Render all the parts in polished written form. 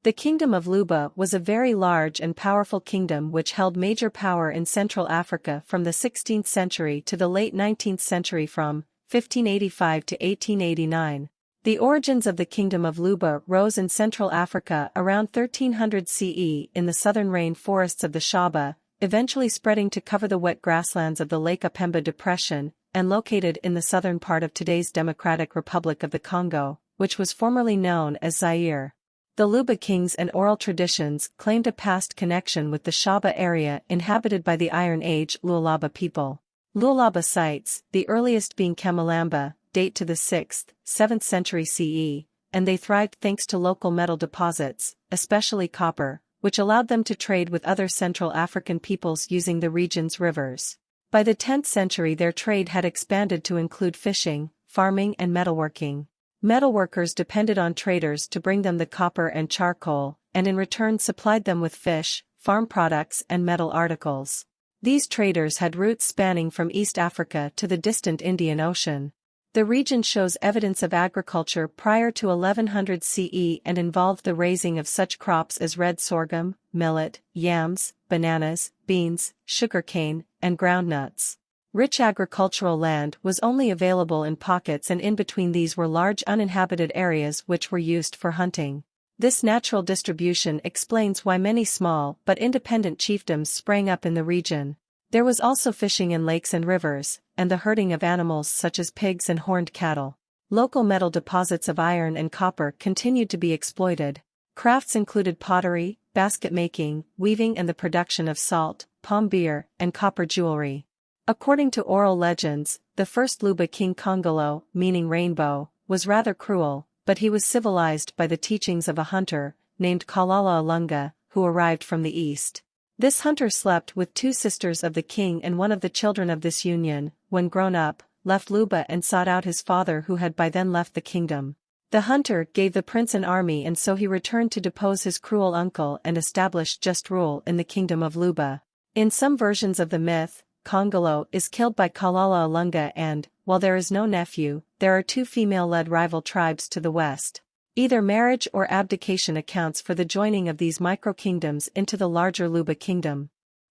The Kingdom of Luba was a very large and powerful kingdom which held major power in Central Africa from the 16th century to the late 19th century from 1585 to 1889. The origins of the Kingdom of Luba rose in Central Africa around 1300 CE in the southern rain forests of the Shaba, eventually spreading to cover the wet grasslands of the Lake Apemba Depression, and located in the southern part of today's Democratic Republic of the Congo, which was formerly known as Zaire. The Luba kings and oral traditions claimed a past connection with the Shaba area inhabited by the Iron Age Lualaba people. Lualaba sites, the earliest being Kamalamba, date to the 6th, 7th century CE, and they thrived thanks to local metal deposits, especially copper, which allowed them to trade with other Central African peoples using the region's rivers. By the 10th century their trade had expanded to include fishing, farming and metalworking. Metalworkers depended on traders to bring them the copper and charcoal, and in return supplied them with fish, farm products and metal articles. These traders had routes spanning from East Africa to the distant Indian Ocean. The region shows evidence of agriculture prior to 1100 CE and involved the raising of such crops as red sorghum, millet, yams, bananas, beans, sugarcane, and groundnuts. Rich agricultural land was only available in pockets, and in between these were large uninhabited areas which were used for hunting. This natural distribution explains why many small but independent chiefdoms sprang up in the region. There was also fishing in lakes and rivers, and the herding of animals such as pigs and horned cattle. Local metal deposits of iron and copper continued to be exploited. Crafts included pottery, basket making, weaving and the production of salt, palm beer, and copper jewelry. According to oral legends, the first Luba king Kongolo, meaning rainbow, was rather cruel, but he was civilized by the teachings of a hunter, named Kalala Alunga, who arrived from the east. This hunter slept with two sisters of the king, and one of the children of this union, when grown up, left Luba and sought out his father who had by then left the kingdom. The hunter gave the prince an army, and so he returned to depose his cruel uncle and establish just rule in the Kingdom of Luba. In some versions of the myth, Kongolo is killed by Kalala Alunga and, while there is no nephew, there are two female-led rival tribes to the west. Either marriage or abdication accounts for the joining of these micro-kingdoms into the larger Luba kingdom.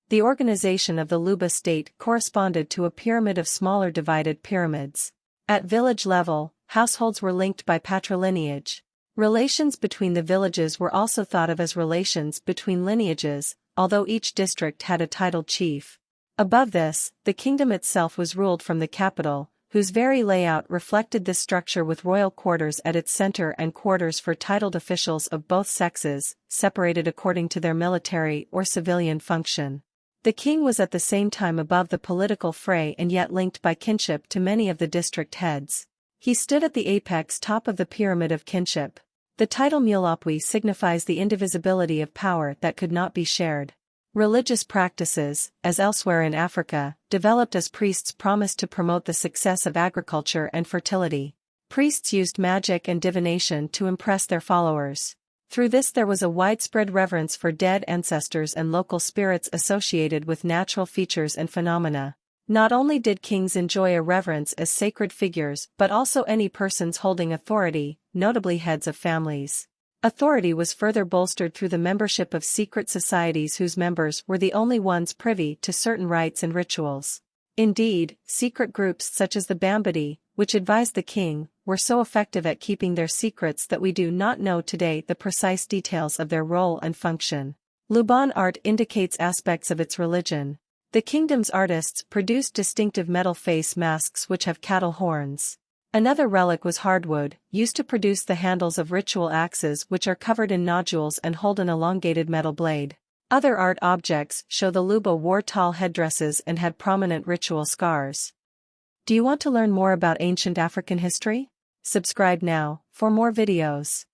The organization of the Luba state corresponded to a pyramid of smaller divided pyramids. At village level, households were linked by patrilineage. Relations between the villages were also thought of as relations between lineages, although each district had a titled chief. Above this, the kingdom itself was ruled from the capital, whose very layout reflected this structure, with royal quarters at its center and quarters for titled officials of both sexes, separated according to their military or civilian function. The king was at the same time above the political fray and yet linked by kinship to many of the district heads. He stood at the apex top of the pyramid of kinship. The title Mulopwe signifies the indivisibility of power that could not be shared. Religious practices, as elsewhere in Africa, developed as priests promised to promote the success of agriculture and fertility. Priests used magic and divination to impress their followers. Through this there was a widespread reverence for dead ancestors and local spirits associated with natural features and phenomena. Not only did kings enjoy a reverence as sacred figures but also any persons holding authority, notably heads of families. Authority was further bolstered through the membership of secret societies whose members were the only ones privy to certain rites and rituals. Indeed, secret groups such as the Bambadi, which advised the king, were so effective at keeping their secrets that we do not know today the precise details of their role and function. Luban art indicates aspects of its religion. The kingdom's artists produced distinctive metal face masks which have cattle horns. Another relic was hardwood, used to produce the handles of ritual axes which are covered in nodules and hold an elongated metal blade. Other art objects show the Luba wore tall headdresses and had prominent ritual scars. Do you want to learn more about ancient African history? Subscribe now for more videos.